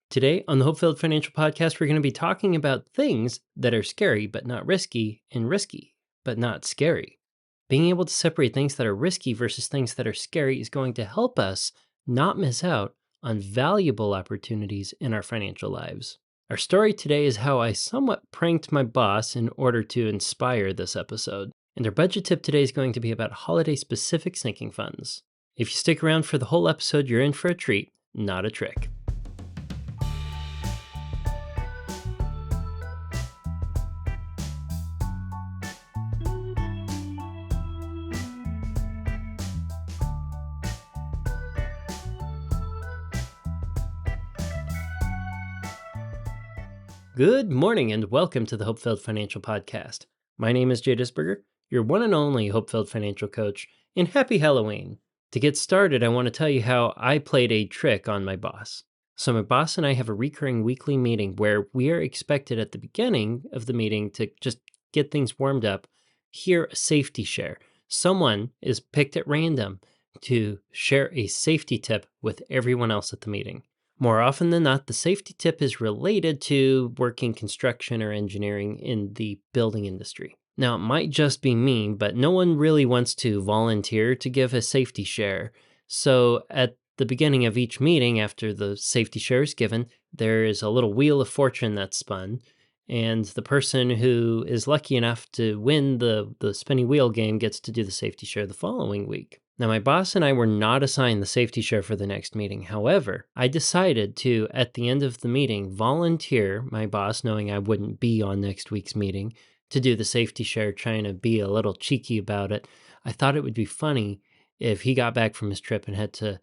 Today on the HopeFilled Financial Podcast, we're going to be talking about things that are scary but not risky, and risky but not scary. Being able to separate things that are risky versus things that are scary is going to help us not miss out on valuable opportunities in our financial lives. Our story today is how I somewhat pranked my boss in order to inspire this episode. And our budget tip today is going to be about holiday-specific sinking funds. If you stick around for the whole episode, you're in for a treat, not a trick. Good morning and welcome to the HopeFilled Financial Podcast. My name is Jay Disberger, your one and only HopeFilled Financial Coach, and happy Halloween. To get started, I want to tell you how I played a trick on my boss. So my boss and I have a recurring weekly meeting where we are expected at the beginning of the meeting to just get things warmed up, hear a safety share. Someone is picked at random to share a safety tip with everyone else at the meeting. More often than not, the safety tip is related to working construction or engineering in the building industry. Now, it might just be me, but no one really wants to volunteer to give a safety share. So at the beginning of each meeting, after the safety share is given, there is a little wheel of fortune that's spun. And the person who is lucky enough to win the spinny wheel game gets to do the safety share the following week. Now, my boss and I were not assigned the safety share for the next meeting. However, I decided to, at the end of the meeting, volunteer my boss, knowing I wouldn't be on next week's meeting, to do the safety share, trying to be a little cheeky about it. I thought it would be funny if he got back from his trip and had to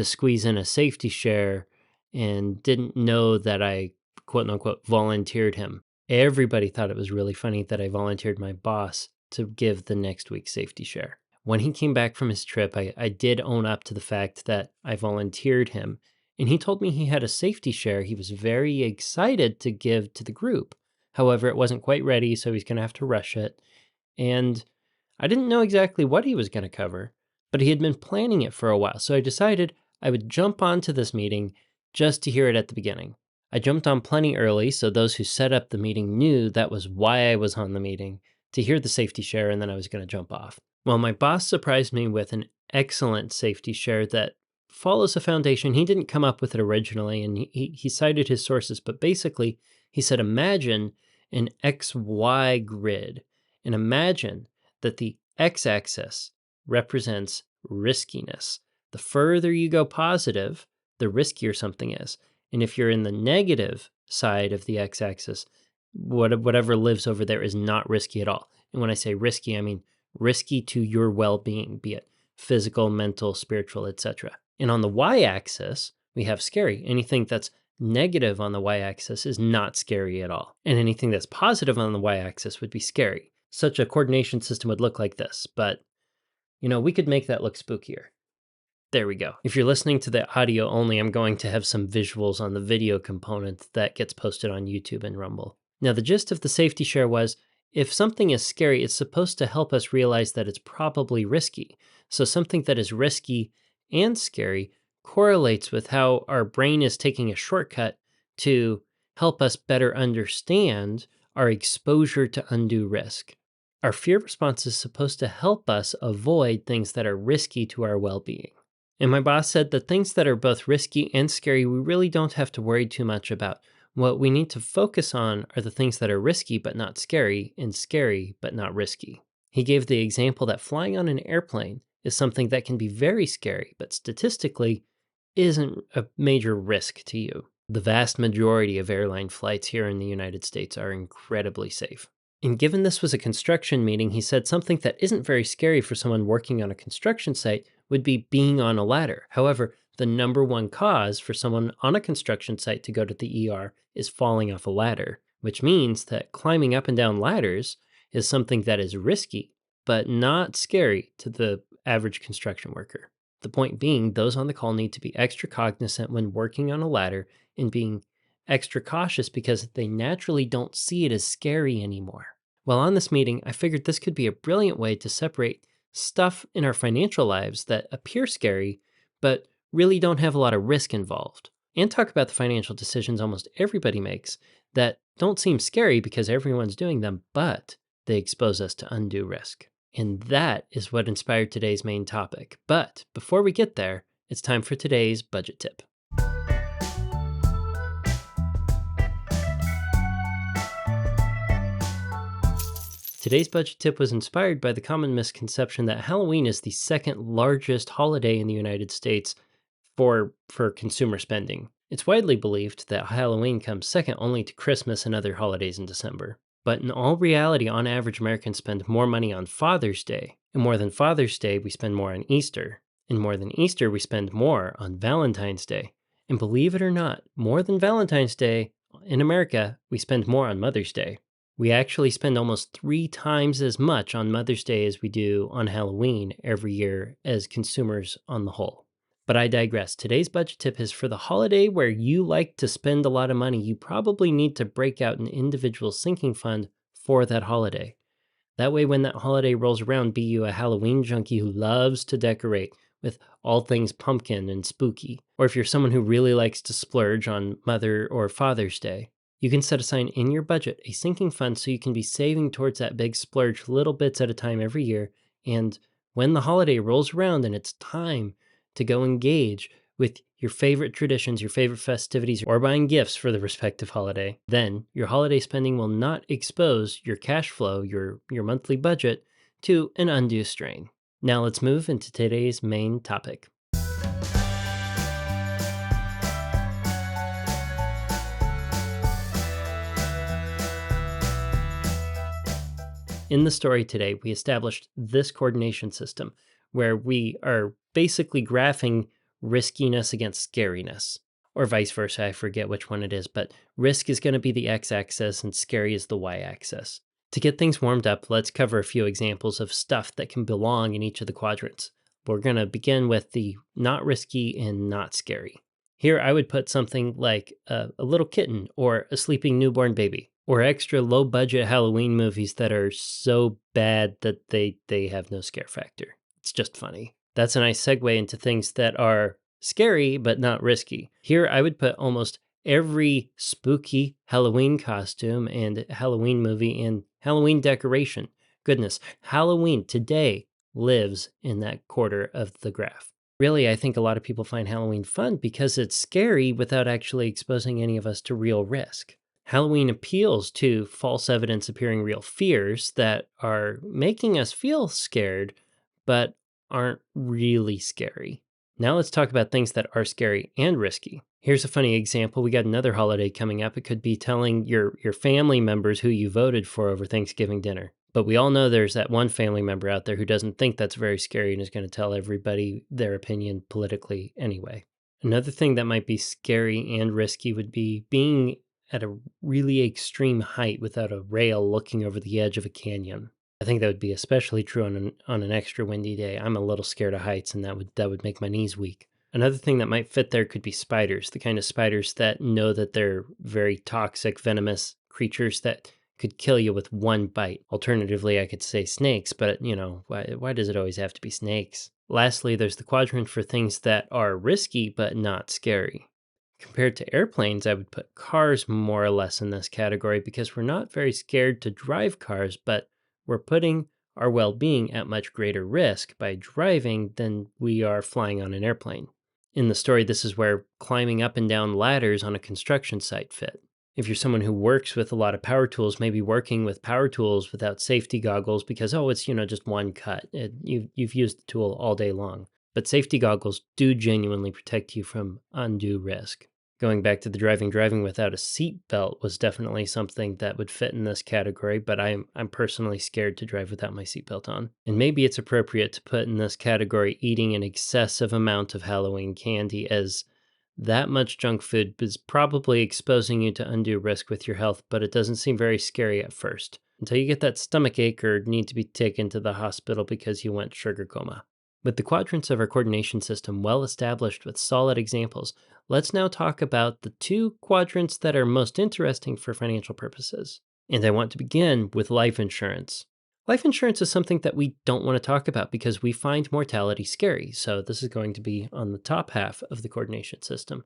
squeeze in a safety share and didn't know that I, quote unquote, volunteered him. Everybody thought it was really funny that I volunteered my boss to give the next week's safety share. When he came back from his trip, I did own up to the fact that I volunteered him, and he told me he had a safety share he was very excited to give to the group. However, it wasn't quite ready, so he's going to have to rush it. And I didn't know exactly what he was going to cover, but he had been planning it for a while, so I decided I would jump onto this meeting just to hear it at the beginning. I jumped on plenty early, so those who set up the meeting knew that was why I was on the meeting, to hear the safety share, and then I was going to jump off. Well, my boss surprised me with an excellent safety share that follows a foundation. He didn't come up with it originally, and he cited his sources, but basically he said, imagine an XY grid, and imagine that the x-axis represents riskiness. The further you go positive, the riskier something is. And if you're in the negative side of the x-axis, whatever lives over there is not risky at all. And when I say risky, I mean risky to your well-being, be it physical, mental, spiritual, etc. And on the y-axis, we have scary. Anything that's negative on the y-axis is not scary at all. And anything that's positive on the y-axis would be scary. Such a coordination system would look like this, but we could make that look spookier. There we go. If you're listening to the audio only, I'm going to have some visuals on the video component that gets posted on YouTube and Rumble. Now, the gist of the safety share was, if something is scary, it's supposed to help us realize that it's probably risky. So something that is risky and scary correlates with how our brain is taking a shortcut to help us better understand our exposure to undue risk. Our fear response is supposed to help us avoid things that are risky to our well-being. And my boss said that things that are both risky and scary, we really don't have to worry too much about. What we need to focus on are the things that are risky but not scary, and scary but not risky. He gave the example that flying on an airplane is something that can be very scary, but statistically isn't a major risk to you. The vast majority of airline flights here in the United States are incredibly safe. And given this was a construction meeting, he said something that isn't very scary for someone working on a construction site would be being on a ladder. However, the number one cause for someone on a construction site to go to the ER is falling off a ladder, which means that climbing up and down ladders is something that is risky, but not scary to the average construction worker. The point being, those on the call need to be extra cognizant when working on a ladder and being extra cautious because they naturally don't see it as scary anymore. While on this meeting, I figured this could be a brilliant way to separate stuff in our financial lives that appear scary, but really don't have a lot of risk involved. and talk about the financial decisions almost everybody makes that don't seem scary because everyone's doing them, but they expose us to undue risk. And that is what inspired today's main topic. But before we get there, it's time for today's budget tip. Today's budget tip was inspired by the common misconception that Halloween is the second largest holiday in the United States for consumer spending. It's widely believed that Halloween comes second only to Christmas and other holidays in December. But in all reality, on average, Americans spend more money on Father's Day. And more than Father's Day, we spend more on Easter. And more than Easter, we spend more on Valentine's Day. And believe it or not, more than Valentine's Day, in America, we spend more on Mother's Day. We actually spend almost 3 times as much on Mother's Day as we do on Halloween every year as consumers on the whole. But I digress. Today's budget tip is for the holiday where you like to spend a lot of money. You probably need to break out an individual sinking fund for that holiday. That way, when that holiday rolls around, be you a Halloween junkie who loves to decorate with all things pumpkin and spooky, or if you're someone who really likes to splurge on Mother or Father's Day, you can set aside in your budget a sinking fund so you can be saving towards that big splurge little bits at a time every year. And when the holiday rolls around and it's time to go engage with your favorite traditions, your favorite festivities, or buying gifts for the respective holiday, then your holiday spending will not expose your cash flow, your monthly budget, to an undue strain. Now let's move into today's main topic. In the story today, we established this coordination system where we are basically graphing riskiness against scariness, or vice versa. I forget which one it is, but risk is going to be the x-axis and scary is the y-axis. To get things warmed up, let's cover a few examples of stuff that can belong in each of the quadrants. We're going to begin with the not risky and not scary. Here, I would put something like a little kitten or a sleeping newborn baby, or extra low-budget Halloween movies that are so bad that they have no scare factor. It's just funny. That's a nice segue into things that are scary but not risky. Here, I would put almost every spooky Halloween costume and Halloween movie and Halloween decoration. Goodness, Halloween today lives in that quarter of the graph. Really, I think a lot of people find Halloween fun because it's scary without actually exposing any of us to real risk. Halloween appeals to false evidence appearing real fears that are making us feel scared, but aren't really scary. Now let's talk about things that are scary and risky. Here's a funny example. We got another holiday coming up. It could be telling your family members who you voted for over Thanksgiving dinner. But we all know there's that one family member out there who doesn't think that's very scary and is going to tell everybody their opinion politically anyway. Another thing that might be scary and risky would be being at a really extreme height without a rail looking over the edge of a canyon. I think that would be especially true on an extra windy day. I'm a little scared of heights, and that would make my knees weak. Another thing that might fit there could be spiders, the kind of spiders that know that they're very toxic, venomous creatures that could kill you with one bite. Alternatively, I could say snakes, but why does it always have to be snakes? Lastly, there's the quadrant for things that are risky but not scary. Compared to airplanes, I would put cars more or less in this category because we're not very scared to drive cars, but we're putting our well-being at much greater risk by driving than we are flying on an airplane. In the story, this is where climbing up and down ladders on a construction site fit. If you're someone who works with a lot of power tools, maybe working with power tools without safety goggles because, it's, just one cut. You've used the tool all day long. But safety goggles do genuinely protect you from undue risk. Going back to the driving without a seat belt was definitely something that would fit in this category, but I'm personally scared to drive without my seatbelt on. And maybe it's appropriate to put in this category eating an excessive amount of Halloween candy, as that much junk food is probably exposing you to undue risk with your health, but it doesn't seem very scary at first, until you get that stomach ache or need to be taken to the hospital because you went sugar coma. With the quadrants of our coordination system well established with solid examples, let's now talk about the 2 quadrants that are most interesting for financial purposes. And I want to begin with life insurance. Life insurance is something that we don't want to talk about because we find mortality scary, so this is going to be on the top half of the coordination system.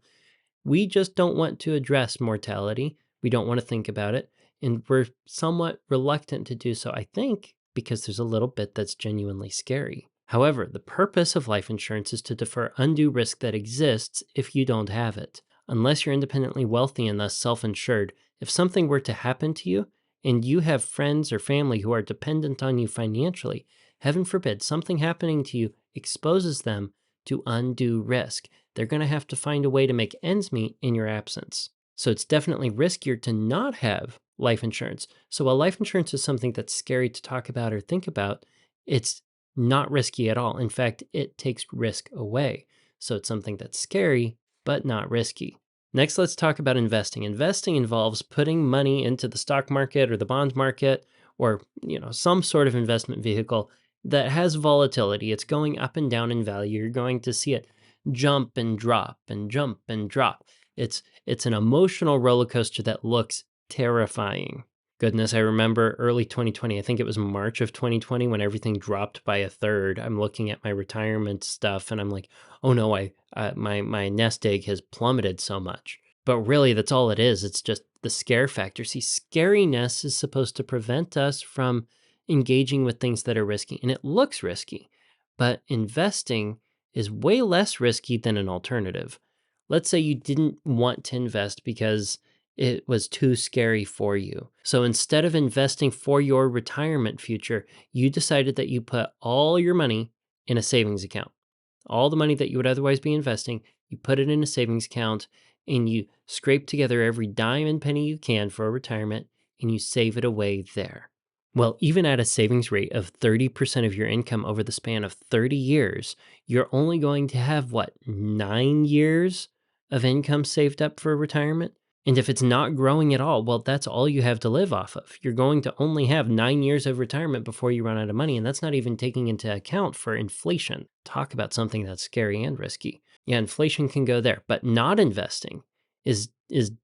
We just don't want to address mortality. We don't want to think about it. And we're somewhat reluctant to do so, I think, because there's a little bit that's genuinely scary. However, the purpose of life insurance is to defer undue risk that exists if you don't have it. Unless you're independently wealthy and thus self-insured, if something were to happen to you and you have friends or family who are dependent on you financially, heaven forbid something happening to you exposes them to undue risk. They're going to have to find a way to make ends meet in your absence. So it's definitely riskier to not have life insurance. So while life insurance is something that's scary to talk about or think about, it's not risky at all. In fact, it takes risk away. So it's something that's scary, but not risky. Next, let's talk about investing. Investing involves putting money into the stock market or the bond market or, some sort of investment vehicle that has volatility. It's going up and down in value. You're going to see it jump and drop and jump and drop. It's an emotional roller coaster that looks terrifying. Goodness, I remember early 2020, I think it was March of 2020 when everything dropped by a third. I'm looking at my retirement stuff and I'm like, oh no, my nest egg has plummeted so much. But really, that's all it is. It's just the scare factor. See, scariness is supposed to prevent us from engaging with things that are risky, and it looks risky. But investing is way less risky than an alternative. Let's say you didn't want to invest because it was too scary for you. So instead of investing for your retirement future, you decided that you put all your money in a savings account. All the money that you would otherwise be investing, you put it in a savings account and you scrape together every dime and penny you can for a retirement and you save it away there. Well, even at a savings rate of 30% of your income over the span of 30 years, you're only going to have, 9 years of income saved up for retirement? And if it's not growing at all, well, that's all you have to live off of. You're going to only have 9 years of retirement before you run out of money. And that's not even taking into account for inflation. Talk about something that's scary and risky. Yeah, inflation can go there, but not investing is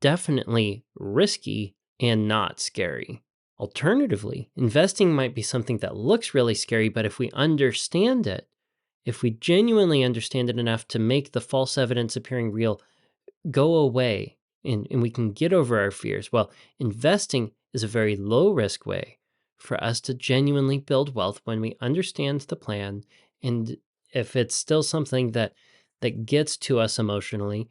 definitely risky and not scary. Alternatively, investing might be something that looks really scary, but if we understand it, if we genuinely understand it enough to make the false evidence appearing real go away and we can get over our fears, well, investing is a very low risk way for us to genuinely build wealth when we understand the plan. And if it's still something that gets to us emotionally,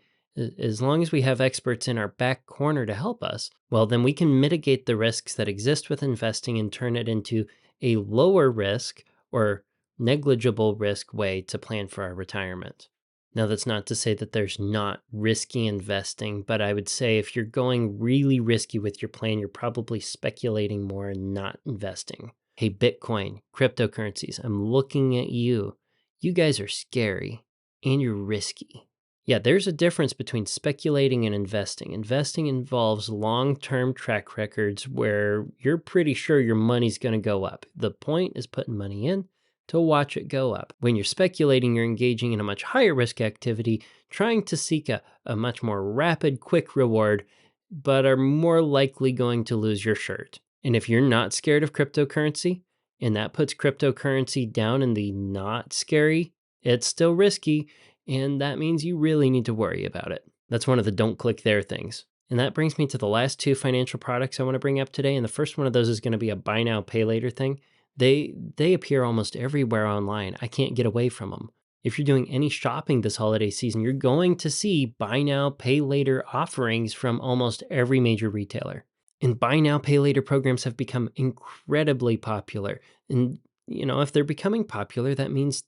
as long as we have experts in our back corner to help us, well, then we can mitigate the risks that exist with investing and turn it into a lower risk or negligible risk way to plan for our retirement. Now, that's not to say that there's not risky investing, but I would say if you're going really risky with your plan, you're probably speculating more and not investing. Hey, Bitcoin, cryptocurrencies, I'm looking at you. You guys are scary and you're risky. Yeah, there's a difference between speculating and investing. Investing involves long-term track records where you're pretty sure your money's going to go up. The point is putting money in to watch it go up. When you're speculating, you're engaging in a much higher risk activity, trying to seek a much more rapid, quick reward, but are more likely going to lose your shirt. And if you're not scared of cryptocurrency, and that puts cryptocurrency down in the not scary, it's still risky, and that means you really need to worry about it. That's one of the don't click there things. And that brings me to the last two financial products I want to bring up today. And the first one of those is going to be a buy now, pay later thing. They appear almost everywhere online. I can't get away from them. If you're doing any shopping this holiday season, you're going to see buy now, pay later offerings from almost every major retailer. And buy now, pay later programs have become incredibly popular. And, if they're becoming popular, that means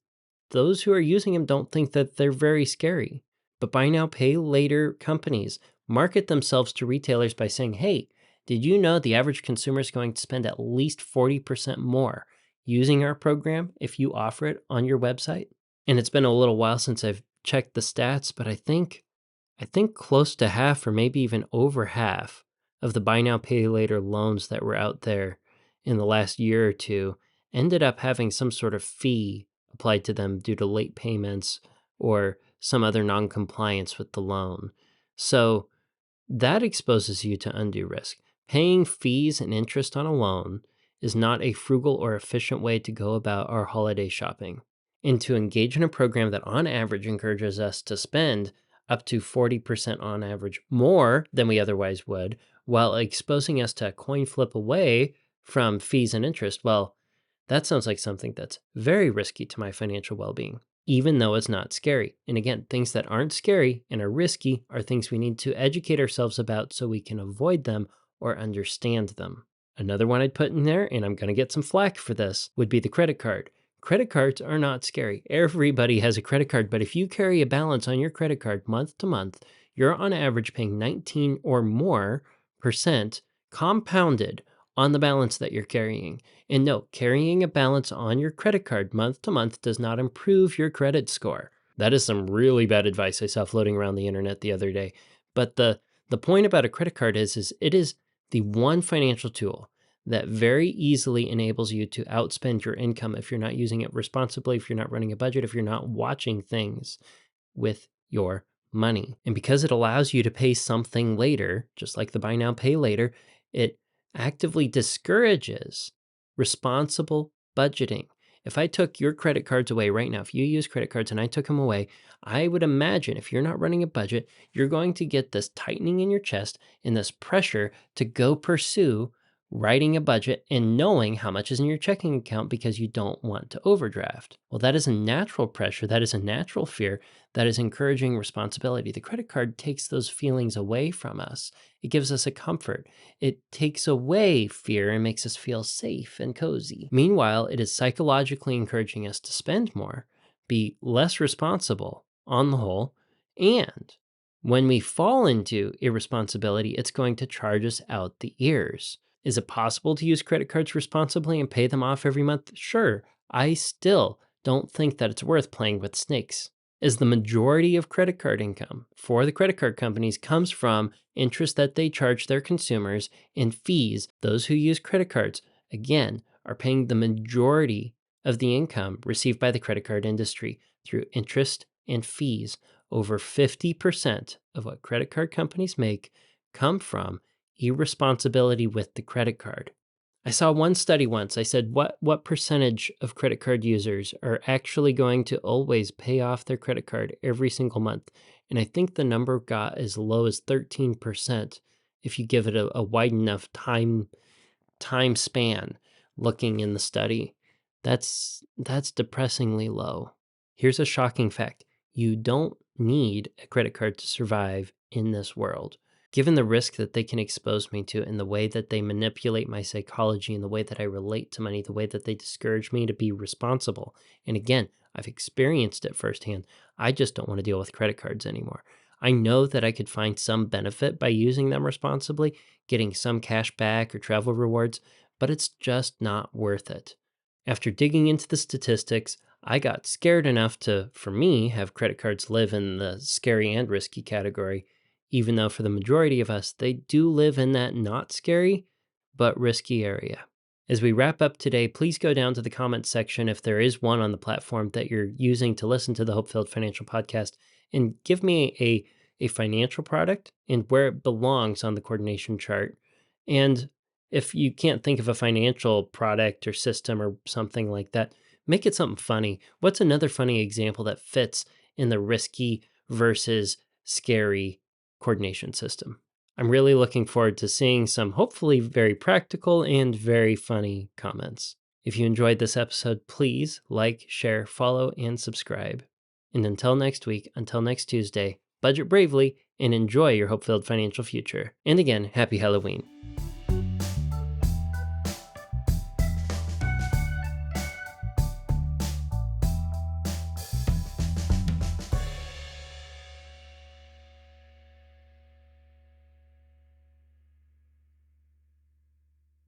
those who are using them don't think that they're very scary. But buy now, pay later companies market themselves to retailers by saying, hey, did you know the average consumer is going to spend at least 40% more using our program if you offer it on your website? And it's been a little while since I've checked the stats, but I think close to half or maybe even over half of the buy now, pay later loans that were out there in the last year or two ended up having some sort of fee applied to them due to late payments or some other non-compliance with the loan. So that exposes you to undue risk. Paying fees and interest on a loan is not a frugal or efficient way to go about our holiday shopping. And to engage in a program that on average encourages us to spend up to 40% on average more than we otherwise would, while exposing us to a coin flip away from fees and interest. Well, that sounds like something that's very risky to my financial well-being, even though it's not scary. And again, things that aren't scary and are risky are things we need to educate ourselves about so we can avoid them or understand them. Another one I'd put in there, and I'm going to get some flack for this, would be the credit card. Credit cards are not scary. Everybody has a credit card, but if you carry a balance on your credit card month to month, you're on average paying 19 or more percent compounded on the balance that you're carrying. And no, carrying a balance on your credit card month to month does not improve your credit score. That is some really bad advice I saw floating around the internet the other day. But the point about a credit card is it is the one financial tool that very easily enables you to outspend your income if you're not using it responsibly, if you're not running a budget, if you're not watching things with your money. And because it allows you to pay something later, just like the buy now, pay later, it actively discourages responsible budgeting. If I took your credit cards away right now, if you use credit cards and I took them away, I would imagine if you're not running a budget, you're going to get this tightening in your chest and this pressure to go pursue writing a budget and knowing how much is in your checking account because you don't want to overdraft. Well, that is a natural pressure. That is a natural fear that is encouraging responsibility. The credit card takes those feelings away from us. It gives us a comfort. It takes away fear and makes us feel safe and cozy. Meanwhile, it is psychologically encouraging us to spend more, be less responsible on the whole, and when we fall into irresponsibility, it's going to charge us out the ears. Is it possible to use credit cards responsibly and pay them off every month? Sure. I still don't think that it's worth playing with snakes, as the majority of credit card income for the credit card companies comes from interest that they charge their consumers and fees. Those who use credit cards, again, are paying the majority of the income received by the credit card industry through interest and fees. Over 50% of what credit card companies make come from irresponsibility with the credit card. I saw one study once. I said, what percentage of credit card users are actually going to always pay off their credit card every single month? And I think the number got as low as 13% if you give it a wide enough time span looking in the study. That's depressingly low. Here's a shocking fact. You don't need a credit card to survive in this world. Given the risk that they can expose me to and the way that they manipulate my psychology and the way that I relate to money, the way that they discourage me to be responsible. And again, I've experienced it firsthand. I just don't want to deal with credit cards anymore. I know that I could find some benefit by using them responsibly, getting some cash back or travel rewards, but it's just not worth it. After digging into the statistics, I got scared enough to, for me, have credit cards live in the scary and risky category, even though for the majority of us, they do live in that not scary, but risky area. As we wrap up today, please go down to the comments section if there is one on the platform that you're using to listen to the HopeFilled Financial Podcast, and give me a financial product and where it belongs on the coordination chart. And if you can't think of a financial product or system or something like that, make it something funny. What's another funny example that fits in the risky versus scary coordination system? I'm really looking forward to seeing some hopefully very practical and very funny comments. If you enjoyed this episode, please like, share, follow, and subscribe. And until next week, until next Tuesday, budget bravely and enjoy your hope-filled financial future. And again, happy Halloween.